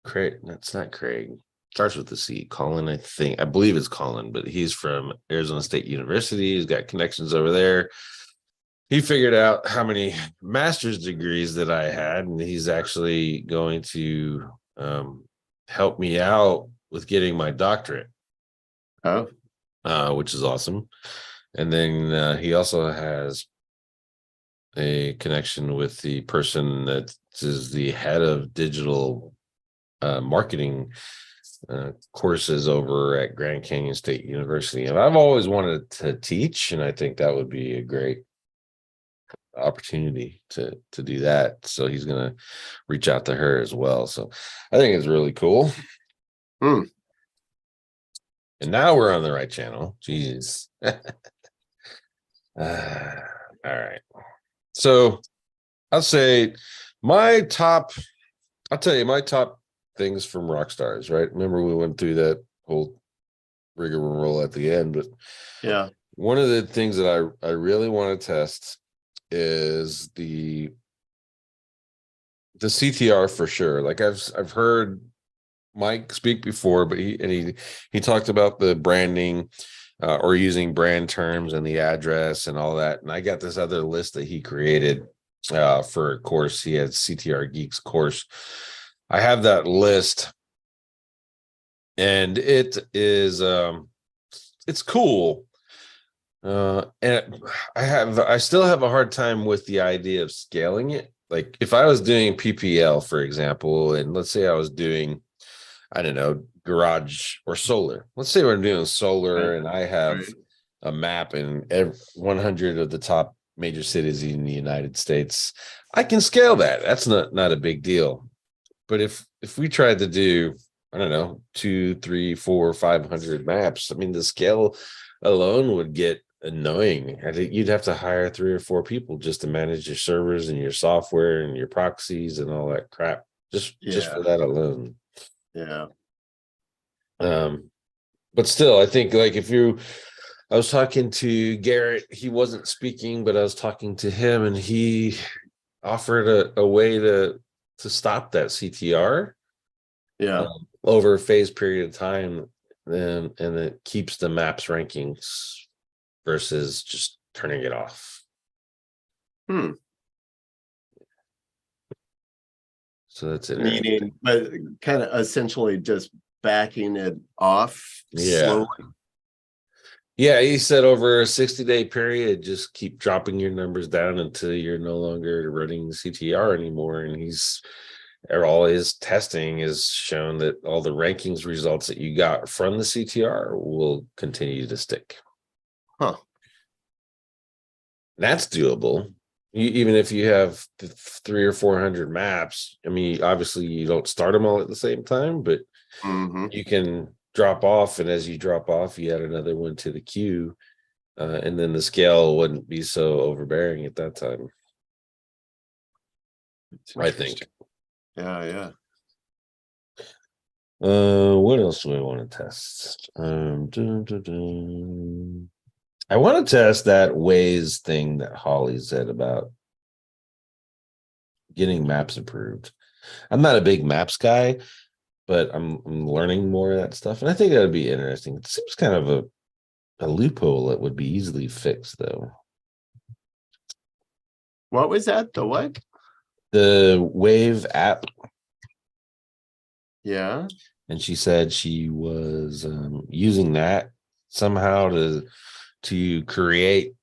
Craig. That's not Craig. Starts with the C. Colin, I believe it's Colin, but he's from Arizona State University. He's got connections over there. He figured out how many master's degrees that I had, and he's actually going to help me out with getting my doctorate. Oh, which is awesome. And then he also has a connection with the person that is the head of digital marketing courses over at Grand Canyon State University. And I've always wanted to teach, and I think that would be a great opportunity to do that. So he's going to reach out to her as well. So I think it's really cool. And now we're on the right channel. Jeez. All right. So I'll say my top things from rock stars, right? Remember we went through that whole rigmarole at the end, but yeah. One of the things that I really want to test is the CTR for sure. Like I've heard Mike speak before, but he talked about the branding or using brand terms and the address and all that. And I got this other list that he created for a course. He had CTR Geeks course. I have that list, and it is it's cool. And I still have a hard time with the idea of scaling it. Like if I was doing PPL, for example, and let's say I was doing, I don't know, garage or solar. Let's say we're doing solar, and I have a map in 100 of the top major cities in the United States. I can scale that. That's not a big deal. But if we tried to do, I don't know, 2, 3, 4, 500 maps, I mean, the scale alone would get annoying. I think you'd have to hire 3 or 4 people just to manage your servers and your software and your proxies and all that crap. Just for that alone. Yeah. But still, I think like I was talking to Garrett, he wasn't speaking, but I was talking to him, and he offered a way to stop that CTR over a phased period of time, and it keeps the maps rankings versus just turning it off. So that's it. Meaning, but kind of essentially just backing it off slowly. Yeah, he said over a 60-day period, just keep dropping your numbers down until you're no longer running CTR anymore. And all his testing has shown that all the rankings results that you got from the CTR will continue to stick. That's doable. Even if you have 300 or 400 maps, I mean, obviously you don't start them all at the same time, but you can drop off, and as you drop off, you add another one to the queue, and then the scale wouldn't be so overbearing at that time. I think. Yeah. What else do I want to test? I want to test that Waze thing that Holly said about getting maps approved. I'm not a big maps guy, but I'm learning more of that stuff, and I think that would be interesting. It seems kind of a loophole that would be easily fixed, though. What was that? The what? The Wave app. Yeah. And she said she was using that somehow to create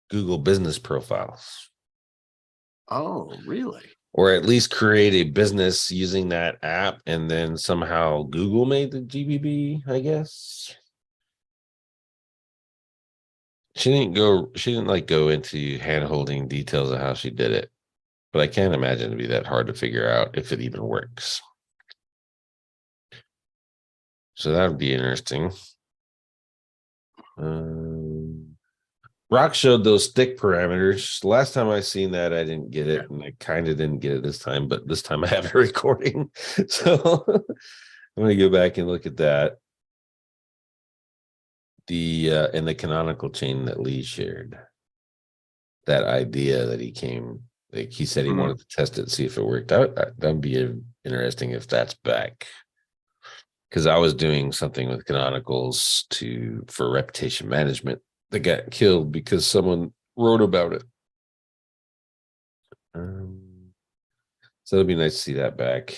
Google business profiles. Oh, really? Or at least create a business using that app, and then somehow Google made the GBB, I guess. She didn't go into hand-holding details of how she did it, but I can't imagine it'd be that hard to figure out if it even works. So that would be interesting. Rock showed those stick parameters. Last time I seen that, I didn't get it, and I kind of didn't get it this time, but this time I have a recording. So I'm going to go back and look at that. In the canonical chain that Lee shared, that idea that he said he wanted to test it, see if it worked out. That'd be a interesting if that's back. Because I was doing something with canonicals for reputation management that got killed because someone wrote about it. So it'll be nice to see that back.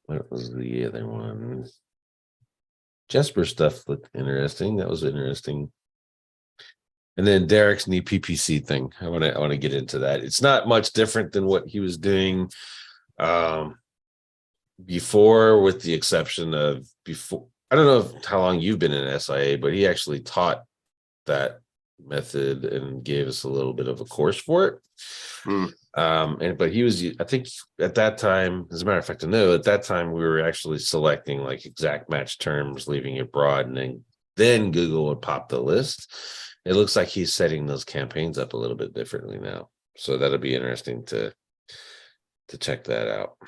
What was the other one? Jesper stuff looked interesting. That was interesting. And then Derek's new PPC thing. I want to get into that. It's not much different than what he was doing before, with the exception of before. I don't know how long you've been in SIA, but he actually taught that method and gave us a little bit of a course for it. But he was, I think at that time, as a matter of fact, I know at that time we were actually selecting like exact match terms, leaving it broad, and then Google would pop the list. It looks like he's setting those campaigns up a little bit differently now. So that'll be interesting to check that out.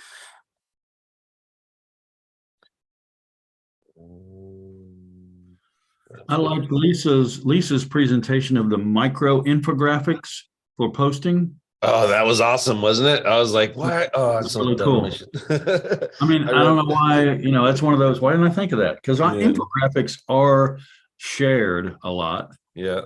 I like Lisa's presentation of the micro infographics for posting. Oh, that was awesome, wasn't it? I was like, "What? Oh, it's so really cool." I mean, I don't know why, that's one of those. Why didn't I think of that? Because infographics are shared a lot. Yeah.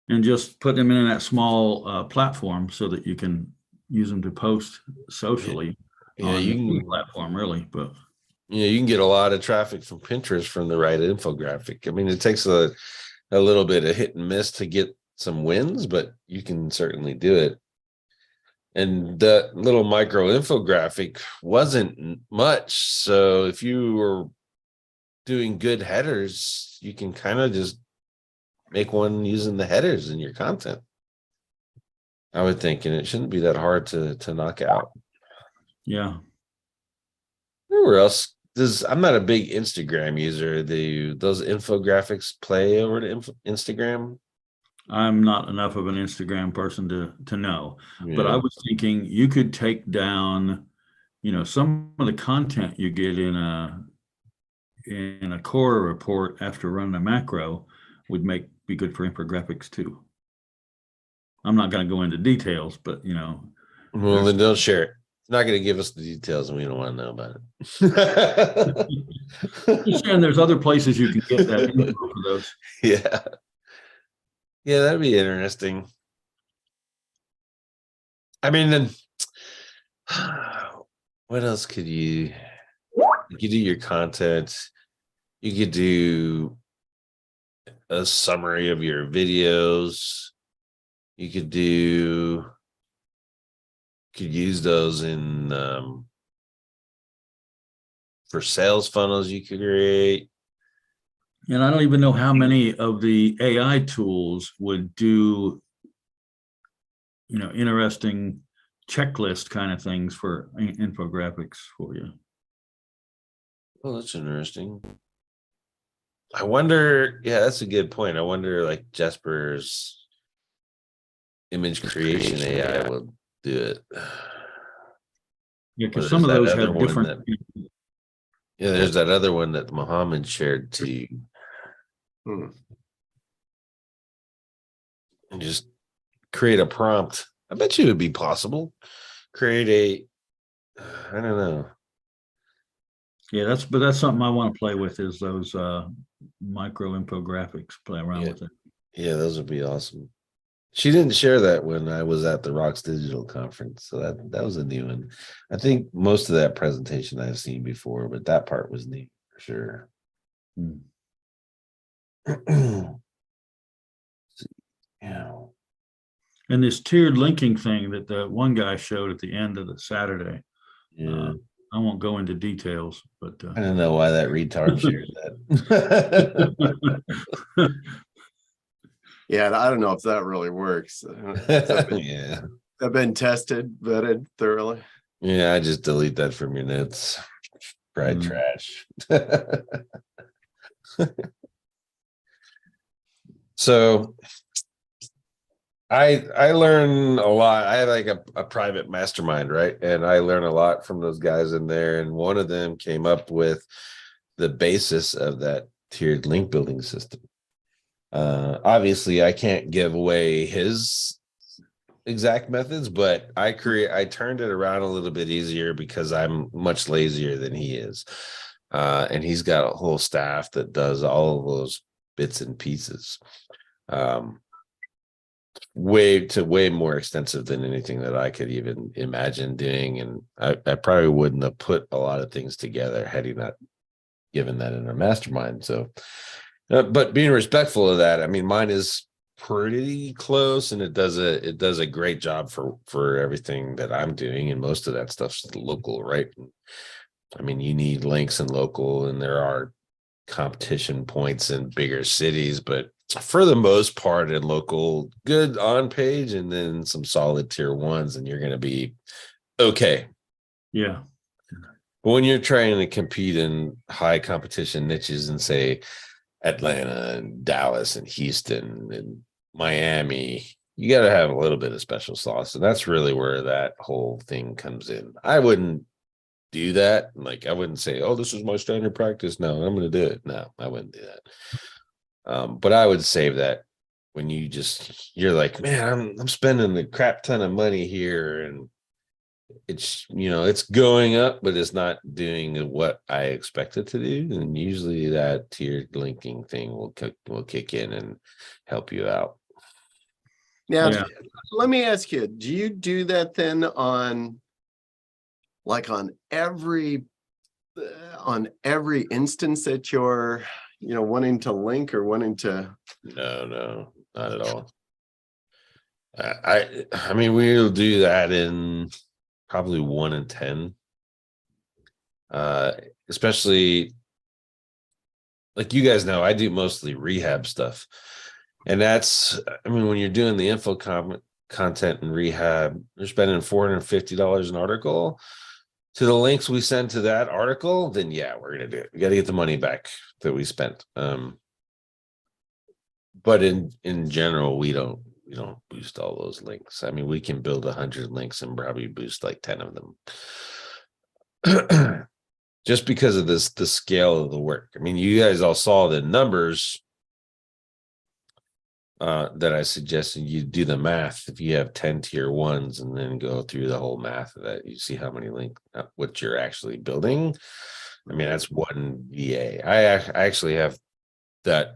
And just put them in that small platform so that you can use them to post socially. Yeah, on you can the platform really, but you can get a lot of traffic from Pinterest from the right infographic. I mean, it takes a little bit of hit and miss to get some wins, but you can certainly do it. And that little micro infographic wasn't much. So if you were doing good headers, you can kind of just make one using the headers in your content, I would think, and it shouldn't be that hard to knock out. Yeah. Where else I'm not a big Instagram user. Those infographics play over to Instagram? I'm not enough of an Instagram person to know, but I Yeah. was thinking you could take down, some of the content you get in a core report after running a macro would be good for infographics too. I'm not going to go into details, but Well, then don't share it. It's not going to give us the details, and we don't want to know about it. Just saying, there's other places you can get that info for those. Yeah. Yeah, that'd be interesting. I mean, then what else could you do your content? You could do a summary of your videos. You could use those in for sales funnels you could create. And I don't even know how many of the AI tools would do, interesting checklist kind of things for infographics for you. Oh, that's interesting. I wonder, yeah, that's a good point. I wonder, like, Jesper's image creation AI will do it. Yeah, because some of those have different. Yeah, there's that other one that Muhammad shared too. And just create a prompt. I bet you it would be possible. Create I don't know. Yeah, that's something I want to play with, is those micro infographics, play around with it. Yeah, those would be awesome. She didn't share that when I was at the Rocks Digital conference, so that was a new one. I think most of that presentation I've seen before, but that part was neat for sure. Yeah. And this tiered linking thing that the one guy showed at the end of the Saturday. Yeah. I won't go into details, but I don't know why that retard shared that. Yeah, I don't know if that really works. Yeah. Have been tested, vetted thoroughly. Yeah, I just delete that from your notes. Fried trash. So I learn a lot. I have like a private mastermind, right? And I learn a lot from those guys in there. And one of them came up with the basis of that tiered link building system. Obviously, I can't give away his exact methods, but I turned it around a little bit easier because I'm much lazier than he is. And he's got a whole staff that does all of those bits and pieces. Way more extensive than anything that I could even imagine doing. And I probably wouldn't have put a lot of things together had he not given that in our mastermind. So, but being respectful of that, I mean, mine is pretty close, and it does a great job for everything that I'm doing, and most of that stuff's local, right? I mean, you need links in local, and there are competition points in bigger cities, but for the most part in local, good on page, and then some solid tier ones, and you're going to be okay. Yeah. But when you're trying to compete in high competition niches and say Atlanta and Dallas and Houston and Miami, you got to have a little bit of special sauce. And that's really where that whole thing comes in. I wouldn't do that. Like, I wouldn't say, oh, this is my standard practice. No, I'm going to do it. No, I wouldn't do that. But I would save that when you're like, man, I'm spending a crap ton of money here, and it's, it's going up, but it's not doing what I expect it to do. And usually that tiered linking thing will kick in and help you out. Now, let me ask you, do you do that then on every instance that you're, wanting to link or wanting to? No, not at all. I mean, we'll do that in probably 1 in 10. Especially, like, you guys know, I do mostly rehab stuff. And that's, I mean, when you're doing the info content and rehab, you're spending $450 an article to the links we send to that article, then yeah, we're going to do it. We got to get the money back that we spent. But in general, we don't boost all those links. I mean, we can build 100 links and probably boost like 10 of them. Just because of the scale of the work. I mean, you guys all saw the numbers that I suggested. You do the math. If you have 10 tier ones and then go through the whole math of that, you see how many what you're actually building. I mean, that's one VA. I actually have that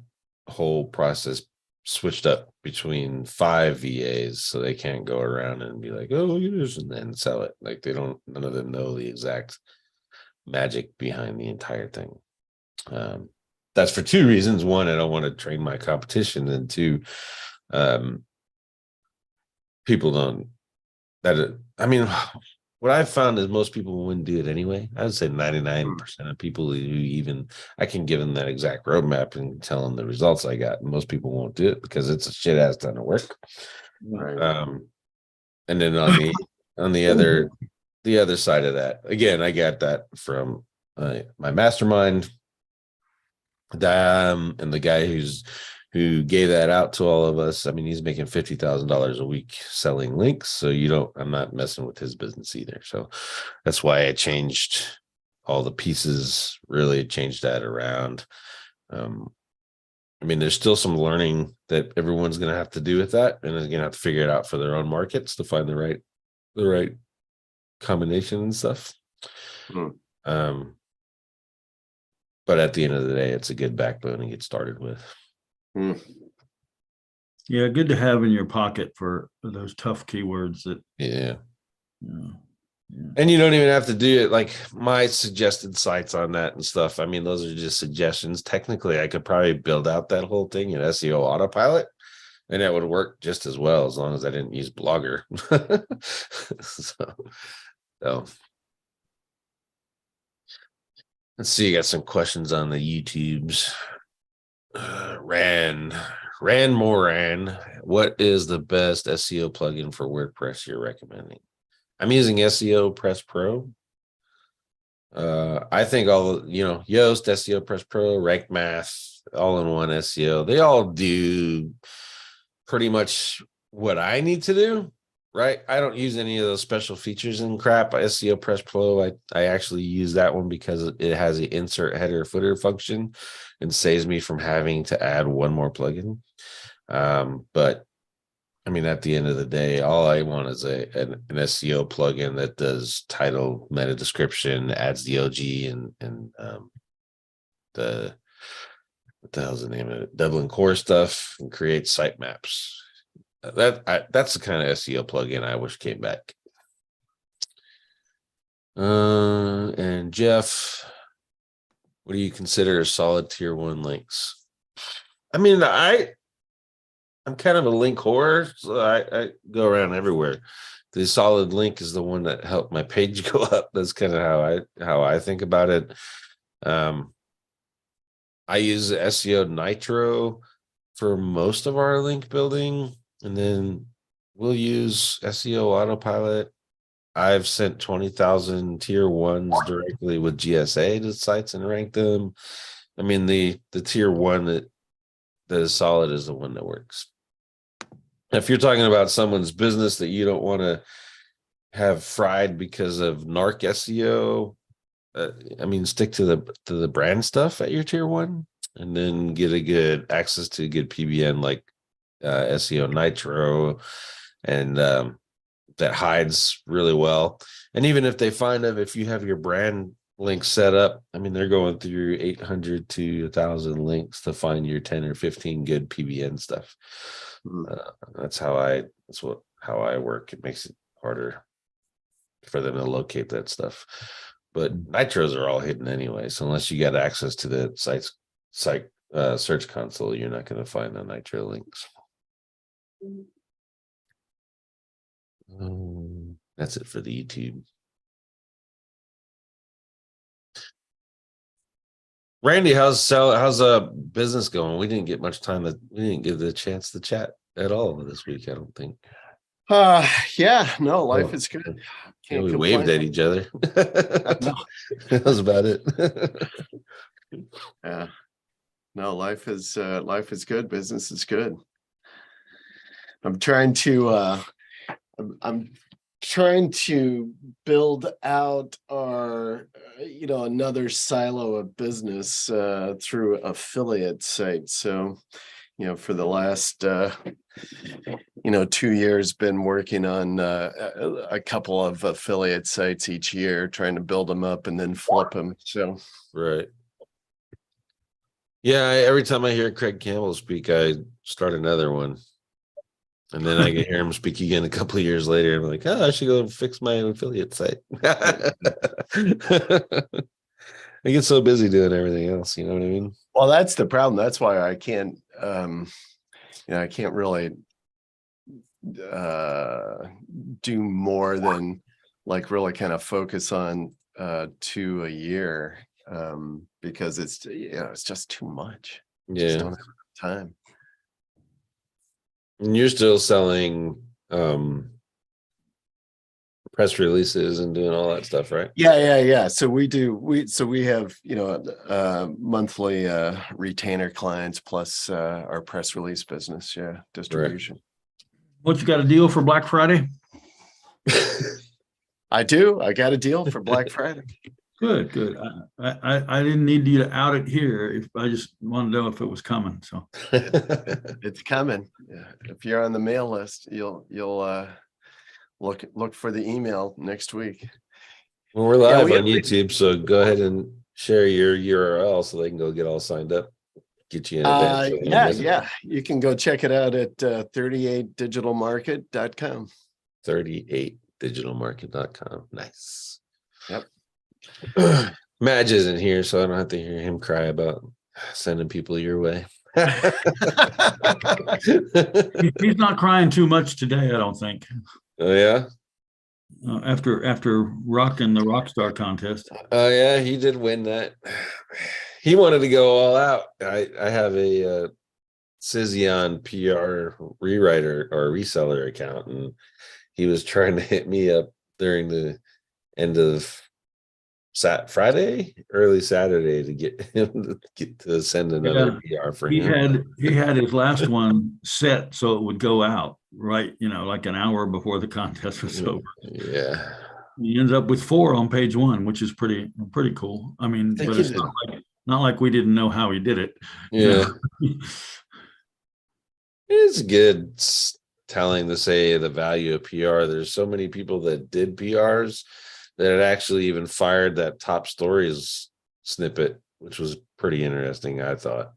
whole process switched up between 5 VAs, so they can't go around and be like, oh, look at this, and then sell it. Like, none of them know the exact magic behind the entire thing. That's for 2 reasons. 1, I don't want to train my competition, and 2, people don't. I mean, what I've found is most people wouldn't do it anyway. I would say 99% of people who even, I can give them that exact roadmap and tell them the results I got, and most people won't do it because it's a shit ass ton of work. Right. And then on the other side of that, again, I got that from my mastermind, and the guy who gave that out to all of us. I mean, he's making $50,000 a week selling links. So I'm not messing with his business either. So that's why I changed all the pieces, really changed that around. I mean, there's still some learning that everyone's going to have to do with that, and is going to have to figure it out for their own markets to find the right combination and stuff. But at the end of the day, it's a good backbone to get started with. Yeah, good to have in your pocket for those tough keywords that. Yeah. And you don't even have to do it like my suggested sites on that and stuff. I mean, those are just suggestions. Technically, I could probably build out that whole thing in SEO autopilot, and that would work just as well as long as I didn't use Blogger. So let's see. You got some questions on the YouTubes. Ran Moran, what is the best SEO plugin for WordPress you're recommending? I'm using SEO Press Pro. I think Yoast, SEO Press Pro, Rank Math, all-in-one SEO, they all do pretty much what I need to do, right? I don't use any of those special features and crap. SEO Press Pro, I actually use that one because it has the insert header footer function and saves me from having to add one more plugin. But I mean, at the end of the day, all I want is an SEO plugin that does title, meta description, adds the OG and the what the hell's the name of it? Dublin core stuff, and create sitemaps. That's the kind of SEO plugin I wish came back. And Jeff, what do you consider a solid tier 1 links? I mean, I'm kind of a link whore, so I go around everywhere. The solid link is the one that helped my page go up. That's kind of how I think about it. I use SEO Nitro for most of our link building, and then we'll use SEO Autopilot. I've sent 20,000 tier 1s directly with GSA to sites and ranked them. I mean, the tier 1 that is solid is the one that works. If you're talking about someone's business that you don't want to have fried because of narc SEO, I mean, stick to the brand stuff at your tier 1, and then get a good access to a good PBN like SEO Nitro, and that hides really well. And even if they find if you have your brand link set up, I mean, they're going through 800 to 1,000 links to find your 10 or 15 good PBN stuff. That's how I work. It makes it harder for them to locate that stuff. But nitros are all hidden anyway, so unless you got access to the site search console, you're not going to find the nitro links. That's it for the YouTube. Randy, how's business going? We didn't get much time we didn't get the chance to chat at all this week, I don't think. Yeah, no, life is good. Can't we waved at each other. No. That was about it. Yeah. No, life is good. Business is good. I'm trying to build out our another silo of business through affiliate sites. So for the last 2 years been working on a couple of affiliate sites each year, trying to build them up and then flip them. So right. Yeah, every time I hear Craig Campbell speak, I start another one. And then I can hear him speak again a couple of years later. I'm like, I should go fix my affiliate site. I get so busy doing everything else. You know what I mean? Well, that's the problem. That's why I can't, I can't really do more than like really kind of focus on 2 a year, because it's just too much. Just don't have time. And you're still selling press releases and doing all that stuff, right? Yeah. So we have monthly retainer clients plus our press release business, distribution. Right. What, you got a deal for Black Friday? I do. I got a deal for Black Friday. Good. I didn't need you to out it here. I just wanted to know if it was coming. So it's coming. Yeah. If you're on the mail list, you'll look for the email next week. Well, we're live on YouTube, so go ahead and share your URL so they can go get all signed up. Get you in advance. Yeah. You can go check it out at 38digitalmarket.com. 38digitalmarket.com. Nice. Yep. Madge isn't here, so I don't have to hear him cry about sending people your way. He's not crying too much today, I don't think. Oh yeah. After rocking the Rockstar contest. Oh yeah, he did win that. He wanted to go all out. I have a Cision PR rewriter or reseller account, and he was trying to hit me up during the end of Friday, early Saturday, to get him to send another PR for him. He had his last one set so it would go out right, like an hour before the contest was over. Yeah. He ends up with 4 on page 1, which is pretty cool. I mean, but it's not like we didn't know how he did it. Yeah. It's good. telling to say the value of PR. There's so many people that did PRs that it actually even fired that top stories snippet, which was pretty interesting, I thought.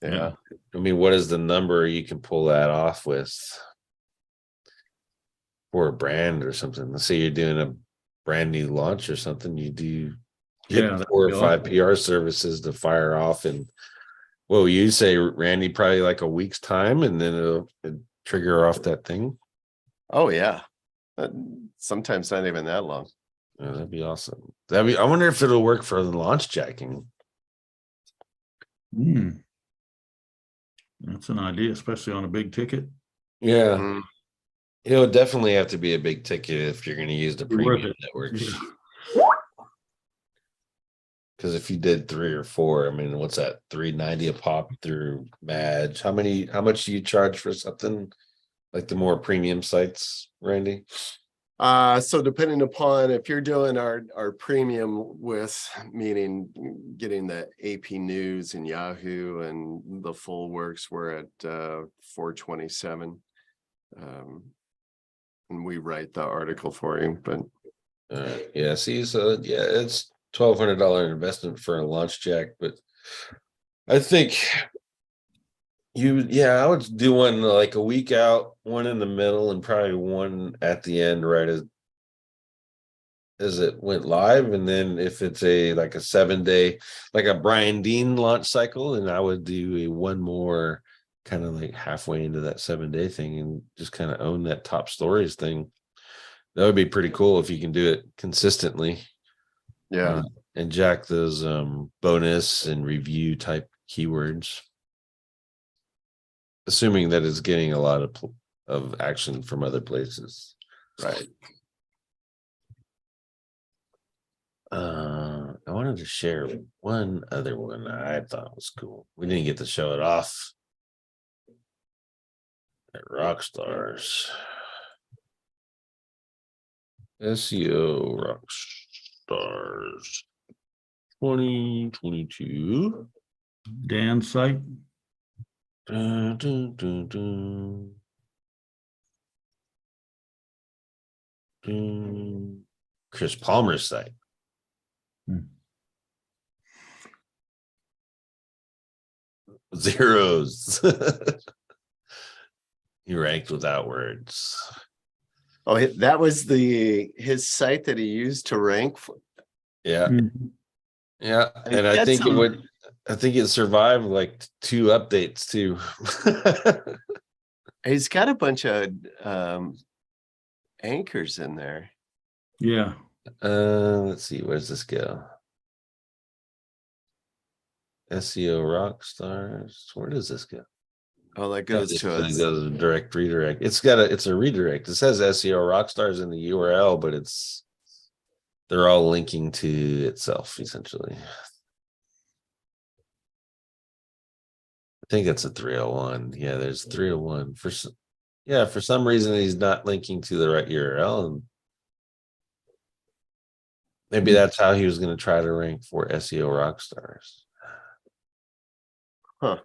Yeah. I mean, what is the number you can pull that off with for a brand or something? Let's say you're doing a brand new launch or something, you do get Yeah, 4 or that'd be 5 awesome. PR services to fire off, and well, you say, Randy, probably like a week's time, and then it'll trigger off that thing. Oh yeah. Sometimes not even that long. Yeah, that'd be awesome. I wonder if it'll work for the launch jacking. That's an idea, especially on a big ticket. Yeah. Mm. It'll definitely have to be a big ticket if you're going to use the Be worth premium it. networks. Yeah. Because if you did 3 or 4, I mean, what's that? $3.90 a pop through Madge. How much do you charge for something like the more premium sites, Randy? So depending upon if you're doing our premium with, meaning getting the AP News and Yahoo and the full works, we're at $427. And we write the article for you, but Yeah, see, so yeah, it's $1,200 investment for a launch jack, but I think I would do one like a week out, one in the middle, and probably one at the end, right as it went live. And then if it's like a 7-day, like a Brian Dean launch cycle, and I would do one more kind of like halfway into that 7-day thing and just kind of own that top stories thing. That would be pretty cool if you can do it consistently. yeah. And jack those bonus and review type keywords, assuming that it's getting a lot of action from other places. Right. I wanted to share one other one I thought was cool. We didn't get to show it off at Rockstars. SEO Rockstars 2022. Dan's site. Dun, dun, dun, dun. Dun. Chris Palmer's site. Zeros. He ranked without words. Oh, that was his site that he used to rank for. Yeah. Mhm. Yeah. And I think it survived like 2 updates too. He's got a bunch of anchors in there. Yeah. Let's see, where's this go? SEO Rockstars. Where does this go? Oh, that goes to It goes direct redirect. It's a redirect. It says SEO Rockstars in the URL, but they're all linking to itself essentially. I think it's a 301. Yeah, there's 301 for some reason he's not linking to the right URL, and maybe that's how he was going to try to rank for SEO Rockstars. Huh.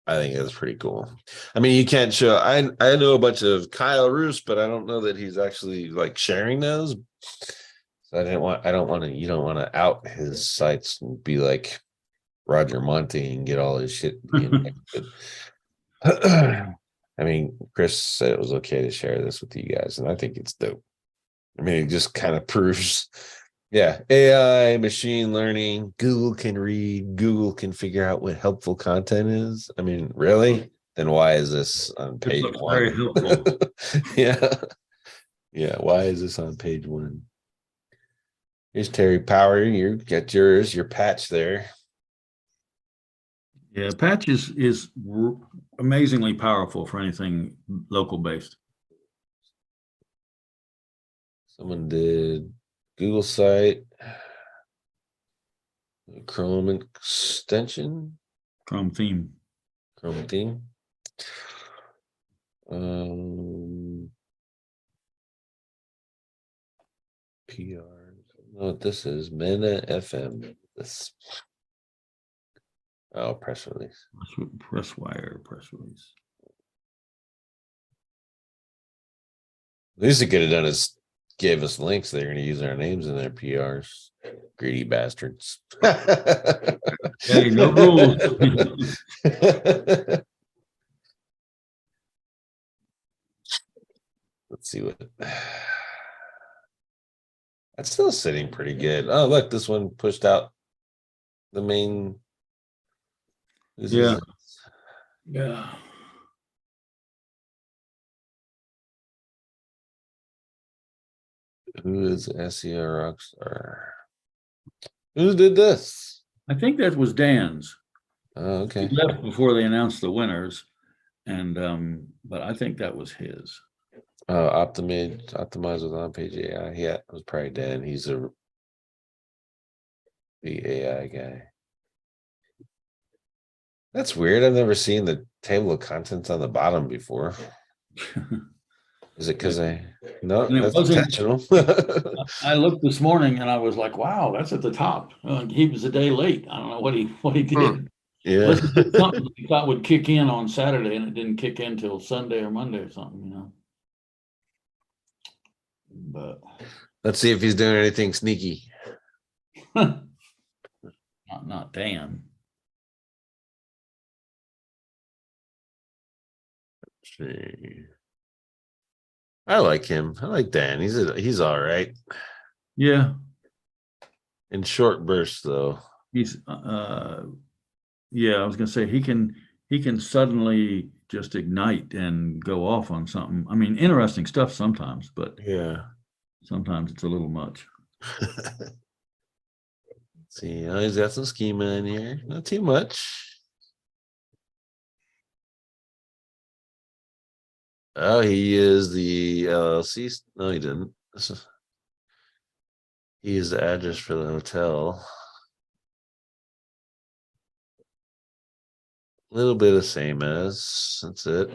I think that's pretty cool. I mean, you can't show. I know a bunch of Kyle Roos, but I don't know that he's actually like sharing those. So I don't want to. You don't want to out his sites and be like Roger Monte and get all his shit. I mean, Chris said it was okay to share this with you guys, and I think it's dope. I mean, it just kind of proves, yeah, AI, machine learning, Google can read, Google can figure out what helpful content is. I mean, really? Then why is this on page looks 1? very helpful. Yeah. Yeah. Why is this on page 1? Here's Terry Power. You get your patch there. Yeah, patch is amazingly powerful for anything local based. Someone did Google site, Chrome extension, Chrome theme. Chrome theme. PR. I don't know what this is. Mena FM. This. Oh, press release. Press wire, press release. At least they could have done is gave us links. They're going to use our names in their PRs. Greedy bastards. Hey, no rules. Let's see what. That's still sitting pretty good. Oh, look, this one pushed out the main. Yeah. Yeah. Who is SEO Rockstar? Who did this? I think that was Dan's. Oh, okay. He left before they announced the winners. And but I think that was his. Optimize with on-page AI. Yeah, it was probably Dan. He's the AI guy. That's weird. I've never seen the table of contents on the bottom before. Is it because no, that's intentional. I looked this morning and I was like, wow, that's at the top. He was a day late. I don't know what he did. Yeah. Something he thought would kick in on Saturday and it didn't kick in till Sunday or Monday or something, you know. But let's see if he's doing anything sneaky. not Dan. Let's see. I like him. I like Dan. He's all right. Yeah. In short bursts, though. He's yeah, I was gonna say he can suddenly just ignite and go off on something. I mean, interesting stuff sometimes, but yeah, sometimes it's a little much. Let's see, oh, he's got some schema in here. Not too much. Oh, he is the LLC. No, he didn't. He is the address for the hotel. A little bit of same as. That's it.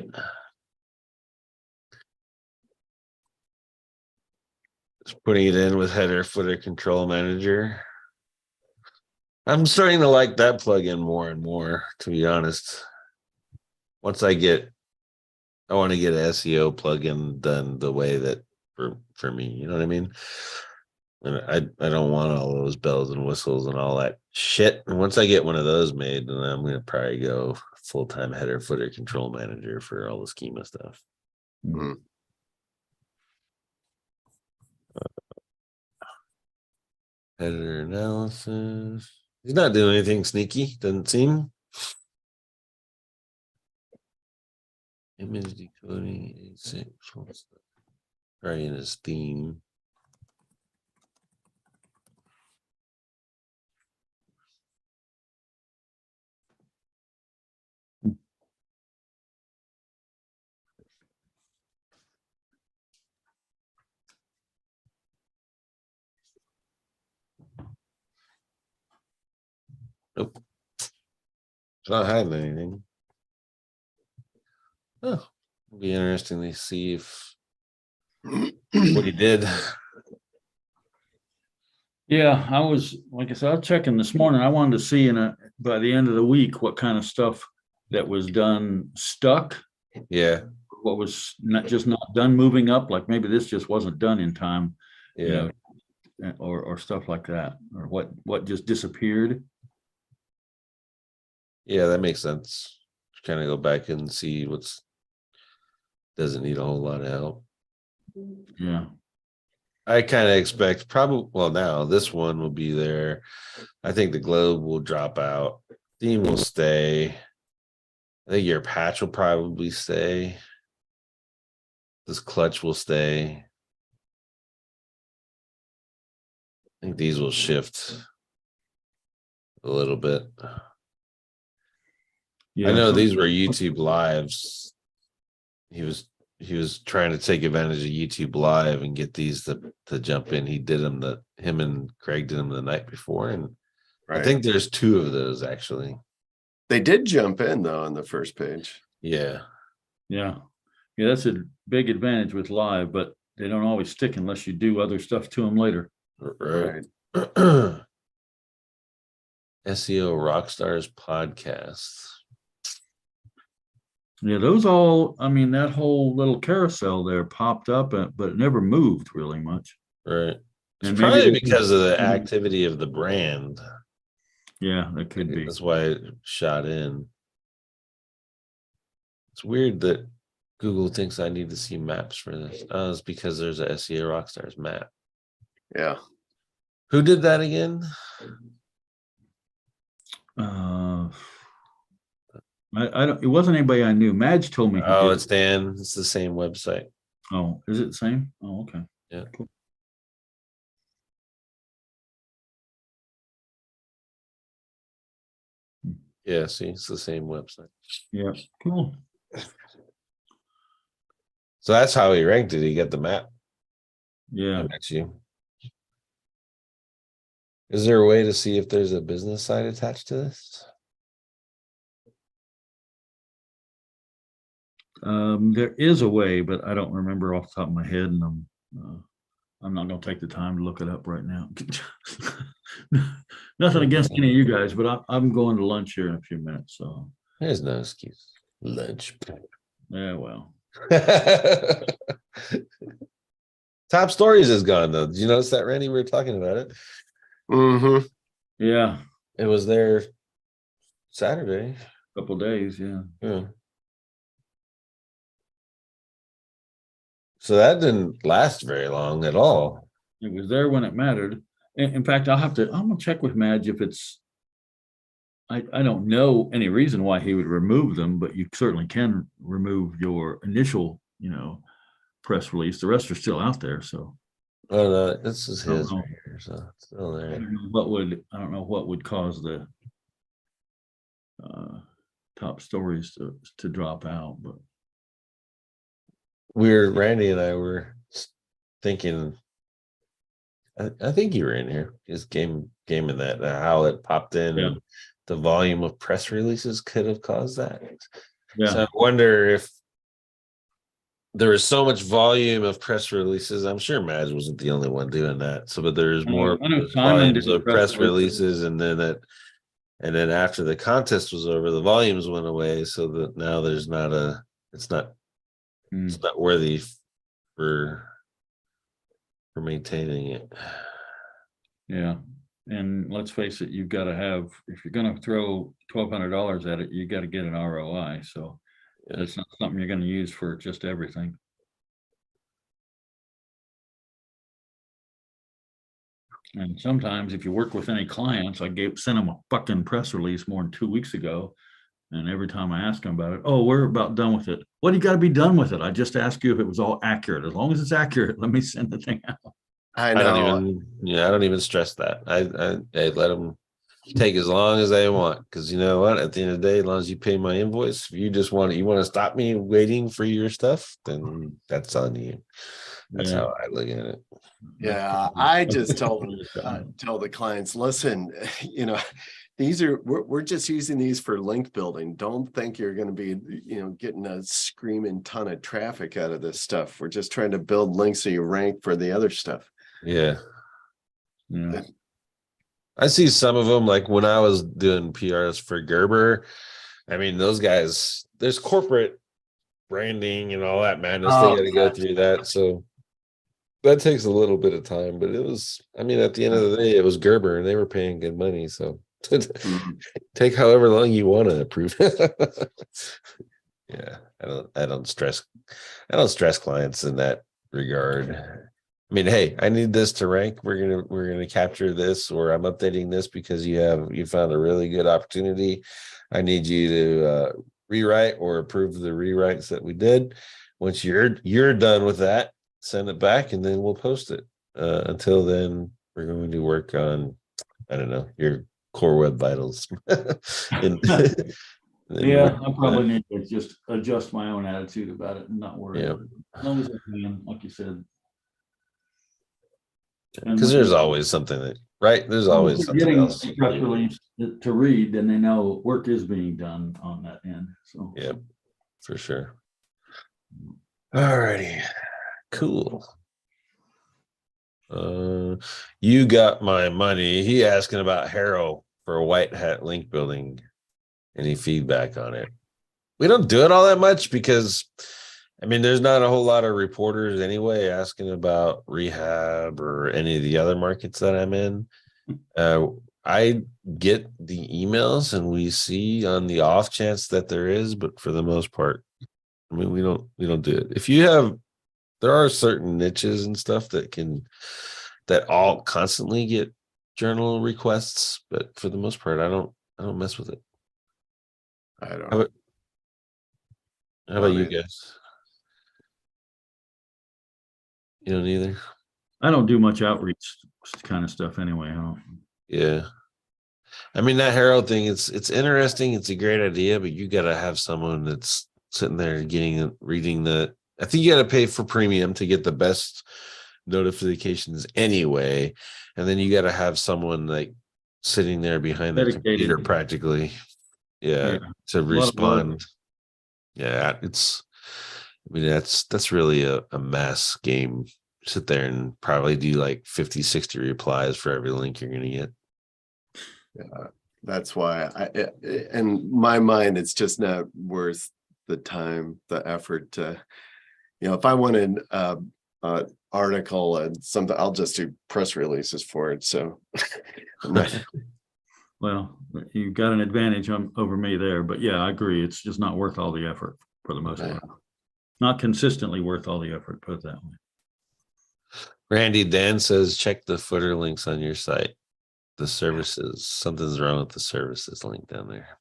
Just putting it in with header footer control manager. I'm starting to like that plugin more and more, to be honest. Once I want to get an SEO plugin done the way that for me, you know what I mean? And I don't want all those bells and whistles and all that shit. And once I get one of those made, then I'm gonna probably go full-time header footer control manager for all the schema stuff. Mm-hmm. Header analysis. He's not doing anything sneaky, doesn't seem. Image decoding 86. Probably in his theme. Nope. It's not hiding anything. Oh, it'll be interesting to see if what he did. Yeah, I was, like I said, I was checking this morning. I wanted to see by the end of the week what kind of stuff that was done stuck. Yeah. What was not done moving up, like maybe this just wasn't done in time. Yeah. You know, or stuff like that, or what just disappeared. Yeah, that makes sense. Kind of go back and see doesn't need a whole lot of help. Yeah. I kind of expect now this one will be there. I think the globe will drop out. Theme will stay. I think your patch will probably stay. This clutch will stay. I think these will shift a little bit. Yeah, I know these were YouTube lives. He was trying to take advantage of YouTube Live and get these to jump in. He did them him and Craig did them the night before, and right. I think there's 2 of those actually. They did jump in though on the first page. Yeah. Yeah. Yeah, that's a big advantage with live, but they don't always stick unless you do other stuff to them later. Right. SEO Rockstars podcast. Yeah, those all, I mean, that whole little carousel there popped up, but it never moved really much. Right. It's And maybe probably because of the activity of the brand. Yeah, that could be. That's why it shot in. It's weird that Google thinks I need to see maps for this. Oh, it's because there's a SEO Rockstars map. Yeah. Who did that again? I don't. It wasn't anybody I knew. Madge told me. Oh, it's Dan. It's the same website. Oh, is it the same? Oh, okay. Yeah. Cool. Yeah, see, it's the same website. Yeah, cool. So that's how he ranked it. He got the map. Yeah. You. Is there a way to see if there's a business site attached to this? There is a way, but I don't remember off the top of my head, and I'm not going to take the time to look it up right now. Nothing against any of you guys, but I'm going to lunch here in a few minutes. So there's no excuse. Lunch. Yeah, well. Top Stories is gone though. Did you notice that, Randy? We were talking about it. Mm-hmm. Yeah. It was there Saturday. Couple days, yeah. Yeah. So that didn't last very long at all. It was there when it mattered. In fact, I'm gonna check with Madge if it's, I don't know any reason why he would remove them, but you certainly can remove your initial, press release. The rest are still out there. So oh no, this is his right here, so it's still there. I don't know what would cause the top stories to drop out, but Randy and I were thinking, I think you were in here, just gaming that, how it popped in. Yeah. And the volume of press releases could have caused that. Yeah. So I wonder if there was so much volume of press releases. I'm sure Madge wasn't the only one doing that. So, but there's more volumes of press releases, and then after the contest was over, the volumes went away. So that now there's it's not worthy for maintaining it. Yeah. And let's face it, you've got to have, if you're going to throw $1,200 at it, you got to get an ROI. So it's not something you're going to use for just everything. And sometimes if you work with any clients, sent them a fucking press release more than 2 weeks ago. And every time I ask them about it, oh, we're about done with it. What do you got to be done with it? I just ask you if it was all accurate. As long as it's accurate, let me send the thing out. I know. I don't even stress that. I let them take as long as they want, because you know what? At the end of the day, as long as you pay my invoice, if you just want to stop me waiting for your stuff, then that's on you. That's how I look at it. Yeah, I just tell the clients, listen, we're just using these for link building. Don't think you're going to be, getting a screaming ton of traffic out of this stuff. We're just trying to build links so you rank for the other stuff. Yeah. I see some of them, like when I was doing PRs for Gerber. I mean, those guys, there's corporate branding and all that madness. They got to go through that. So that takes a little bit of time, but it was, at the end of the day, it was Gerber and they were paying good money. So take however long you want to approve. Yeah. I don't stress clients in that regard. Hey, I need this to rank. We're gonna capture this, or I'm updating this because you found a really good opportunity. I need you to rewrite or approve the rewrites that we did. Once you're done with that, send it back, and then we'll post it. Until then, we're going to work on, I don't know, your core web vitals. Yeah, I probably need to just adjust my own attitude about it and not worry. Yeah. As long as I can, like you said. Because there's always something there's always something else. Press release to read, and they know work is being done on that end. So yeah, for sure. All righty, cool. You got my money. He asking about Harrow. for a white hat link building. Any feedback on it? We don't do it all that much because, I mean, there's not a whole lot of reporters anyway asking about rehab or any of the other markets that I'm in. I get the emails and we see on the off chance that there is, but for the most part, I mean, we don't do it. If you have, there are certain niches and stuff that all constantly get journal requests, but for the most part, I don't mess with it. I don't How know. about you guys? You don't either? I don't do much outreach kind of stuff anyway. I don't. Yeah. I mean, that Herald thing, it's interesting. It's a great idea, but you got to have someone that's sitting there reading I think you got to pay for premium to get the best notifications anyway. And then you got to have someone like sitting there behind the computer practically. Yeah. To respond. Yeah. I mean, that's really a mass game. Sit there and probably do like 50, 60 replies for every link you're going to get. Yeah, that's why in my mind, it's just not worth the time, the effort to, if I want an article and something, I'll just do press releases for it. So well, you've got an advantage over me there, but yeah, I agree. It's just not worth all the effort for the most part. Not consistently worth all the effort, put it that way. Randy Dan says, check the footer links on your site. The services, something's wrong with the services link down there.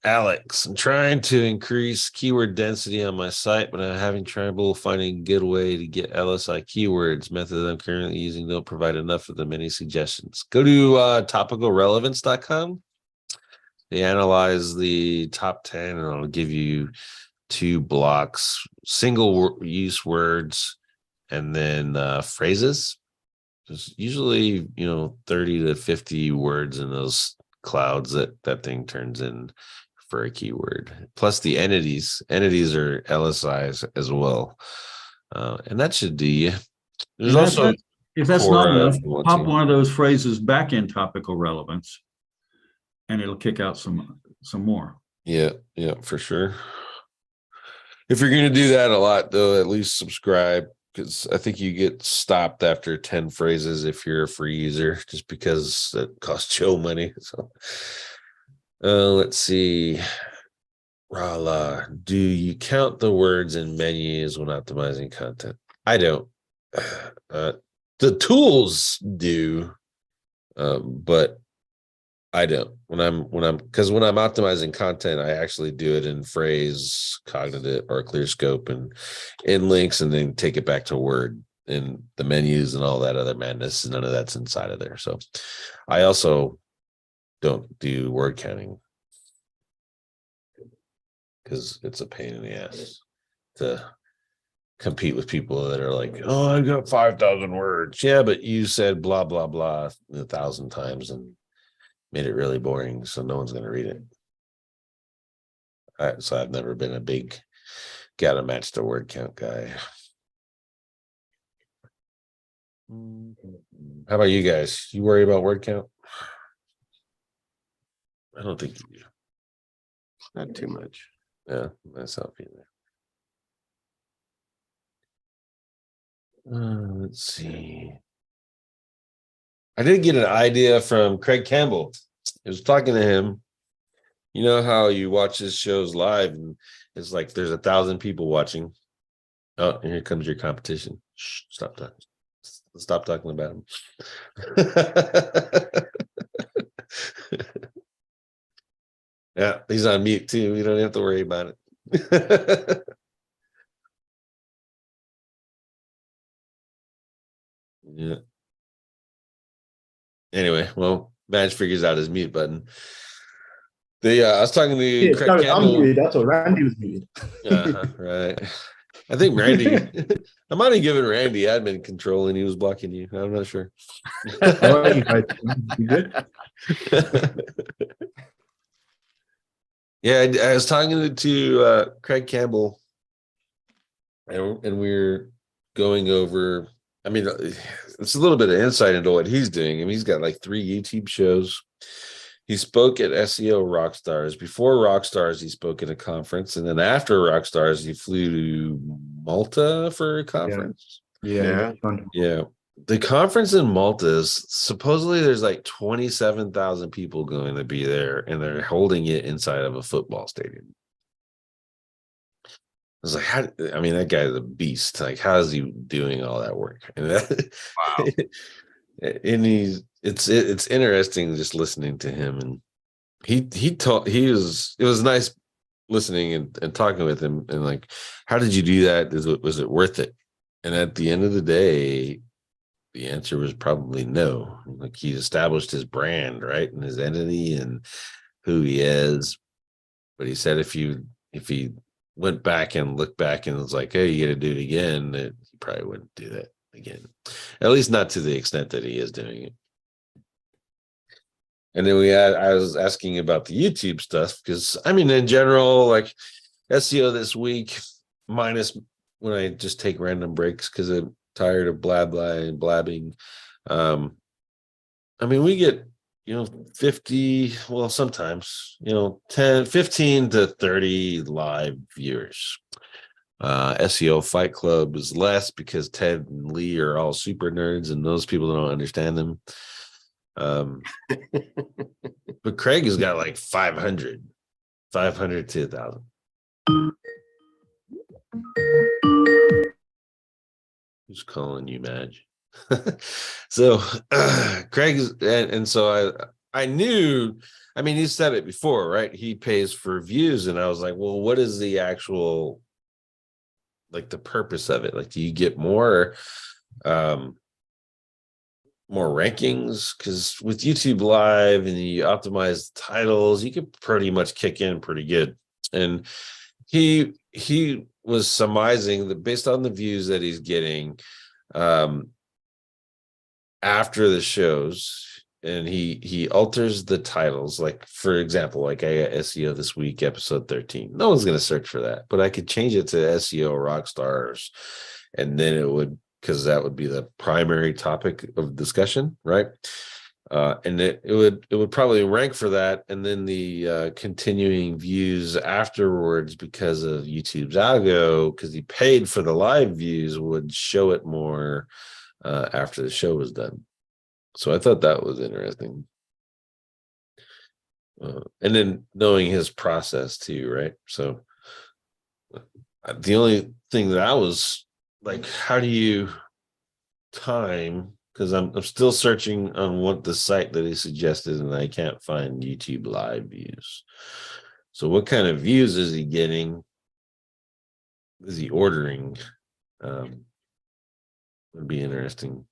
Alex, I'm trying to increase keyword density on my site, but I'm having trouble finding a good way to get LSI keywords. Method I'm currently using don't provide enough of them. Any suggestions? Go to topicalrelevance.com. They analyze the top 10 and it'll give you 2 blocks, single use words, and then phrases. There's usually, 30 to 50 words in those clouds that thing turns in for a keyword. Plus the entities. Entities are LSIs as well. And that should do you. There's also, if that's not enough, pop one of those phrases back in topical relevance and it'll kick out some more. Yeah, for sure. If you're going to do that a lot, though, at least subscribe, because I think you get stopped after 10 phrases if you're a free user, just because it costs Joe money. So let's see. Rala, do you count the words in menus when optimizing content? I don't. The tools do, but I don't. When I'm optimizing content, I actually do it in phrase, cognitive, or clear scope, and in links, and then take it back to Word and the menus and all that other madness. None of that's inside of there. So I also don't do word counting because it's a pain in the ass to compete with people that are like, oh, I got 5,000 words. Yeah, but you said blah, blah, blah 1,000 times and made it really boring, so no one's going to read it. So I've never been a big got to match the word count guy. How about you guys? You worry about word count? I don't think you do. Not too much. Yeah, that's not either. Let's see. I did get an idea from Craig Campbell. I was talking to him. You know how you watch his shows live and it's like there's 1,000 people watching. Oh, and here comes your competition. Shh, stop talking. Stop talking about him. Yeah, he's on mute too. You don't have to worry about it. Yeah. Anyway, well, Madge figures out his mute button. I was talking to Craig sorry, Campbell. I'm muted. That's what Randy was muted. Right. I think Randy, I might have given Randy admin control and he was blocking you. I'm not sure. How are you guys? You good? Yeah, I was talking to Craig Campbell and we were going over I mean, it's a little bit of insight into what he's doing. I mean, he's got like 3 YouTube shows. He spoke at SEO Rockstars. Before Rockstars, he spoke at a conference, and then after Rockstars, he flew to Malta for a conference. Yeah. Yeah. The conference in Malta is supposedly there's like 27,000 people going to be there, and they're holding it inside of a football stadium. I was like, how? I mean, that guy's a beast. Like, how is he doing all that work? And Wow. and it's interesting just listening to him. And it was nice listening and talking with him. And like, how did you do that? Was it worth it? And at the end of the day, the answer was probably no. Like, he established his brand, right, and his entity and who he is. But he said if he went back and looked back and was like, hey, you got to do it again, that he probably wouldn't do that again. At least not to the extent that he is doing it. And then I was asking about the YouTube stuff, because I mean, in general, like SEO this week, minus when I just take random breaks because I'm tired of blah blah and blabbing. I mean, we get 50, well, sometimes 10, 15 to 30 live viewers. SEO Fight Club is less because Ted and Lee are all super nerds and those people don't understand them. But Craig has got like 500 to 1,000. Who's calling you, Madge? So Craig and so I knew, I mean, he said it before, right? He pays for views, and I was like, well, what is the actual, like, the purpose of it? Like, do you get more rankings? Because with YouTube Live and you optimize titles, you could pretty much kick in pretty good. And he was surmising that based on the views that he's getting after the shows, and he alters the titles. Like, for example, like I got SEO this week, episode 13. No one's going to search for that, but I could change it to SEO Rockstars, and then it would, because that would be the primary topic of discussion, right? And it would probably rank for that, and then the continuing views afterwards, because of YouTube's algo, because he paid for the live views, would show it more after the show was done. So I thought that was interesting. And then knowing his process too, right? So the only thing that I was like, how do you time? Because I'm still searching on what the site that he suggested, and I can't find YouTube live views. So what kind of views is he getting? Is he ordering? Would be interesting.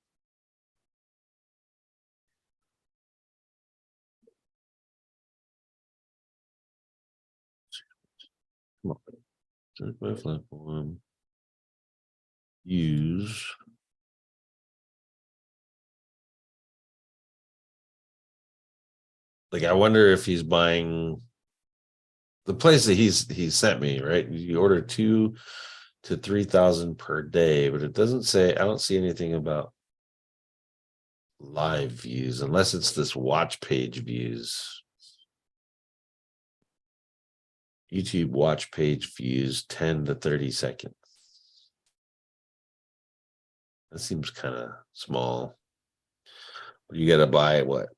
Come on. Search by platform. Use. Like, I wonder if he's buying the place that he sent me, right? You order 2,000 to 3,000 per day, but it doesn't say, I don't see anything about live views, unless it's this watch page views. YouTube watch page views 10 to 30 seconds. That seems kind of small. You got to buy what,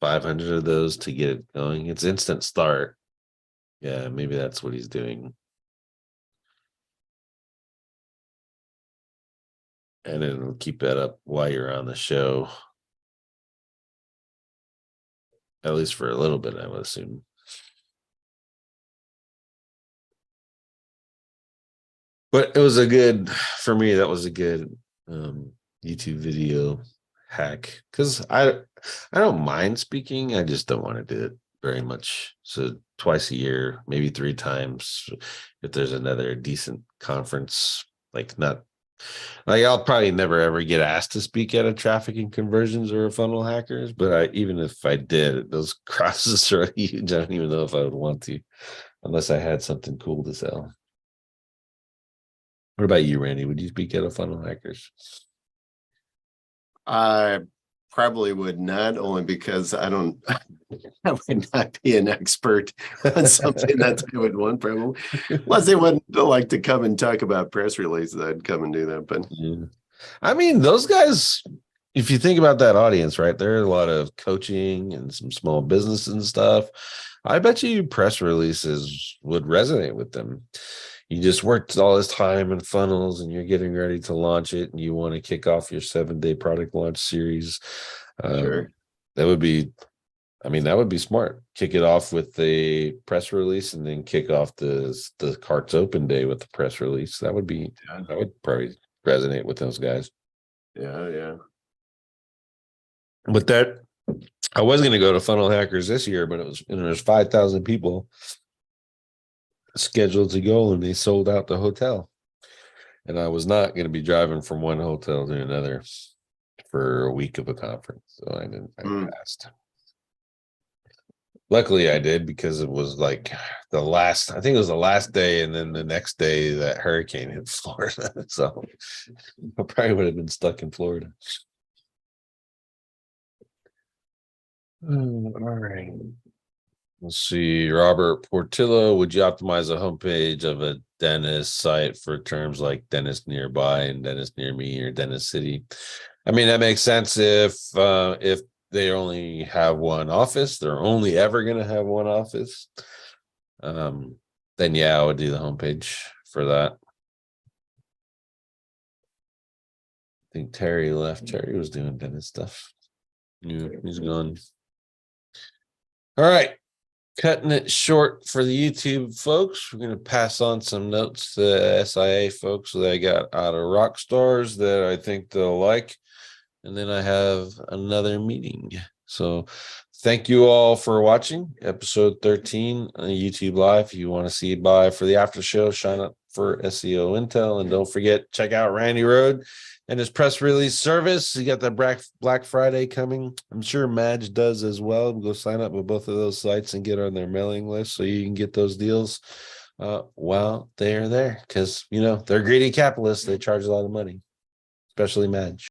500 of those to get it going? It's instant start. Yeah, maybe that's what he's doing. And it'll keep that up while you're on the show. At least for a little bit, I would assume. But it was for me, that was a good YouTube video hack, because I don't mind speaking. I just don't want to do it very much. So twice a year, maybe 3 times, if there's another decent conference. Like, not like, I'll probably never ever get asked to speak at a traffic and conversions or a funnel hackers, but even if I did, those crosses are huge. I don't even know if I would want to, unless I had something cool to sell. What about you, Randy? Would you speak at a funnel hackers? I probably would not, only because I would not be an expert on something that they would want, probably. Unless they wouldn't like to come and talk about press releases, I'd come and do that. But Yeah. I mean, those guys, if you think about that audience, right, there are a lot of coaching and some small business and stuff. I bet you press releases would resonate with them. You just worked all this time in funnels and you're getting ready to launch it and you want to kick off your 7-day product launch series. sure. That would be, I mean, that would be smart. Kick it off with the press release and then kick off the carts open day with the press release. That would probably resonate with those guys. Yeah. But that, I was going to go to Funnel Hackers this year, but there's 5,000 people scheduled to go and they sold out the hotel. And I was not going to be driving from one hotel to another for a week of a conference. So I passed. Luckily I did, because it was like I think it was the last day. And then the next day that hurricane hit Florida. So I probably would have been stuck in Florida. All right. Let's see. Robert Portillo, would you optimize a homepage of a dentist site for terms like dentist nearby and dentist near me or dentist city? I mean, that makes sense if they only have one office, they're only ever going to have one office. Then yeah, I would do the homepage for that. I think Terry left. Terry was doing dentist stuff. Yeah, he's gone. All right. Cutting it short for the YouTube folks. We're going to pass on some notes to SIA folks that I got out of Rockstars that I think they'll like. And then I have another meeting. So thank you all for watching episode 13 on YouTube Live. If you want to see by for the after show, sign up for SEO Intel. And don't forget, check out Randy Road and his press release service. You got the Black Friday coming. I'm sure Madge does as well. Go sign up with both of those sites and get on their mailing list so you can get those deals while they're there. Because, they're greedy capitalists. They charge a lot of money, especially Madge.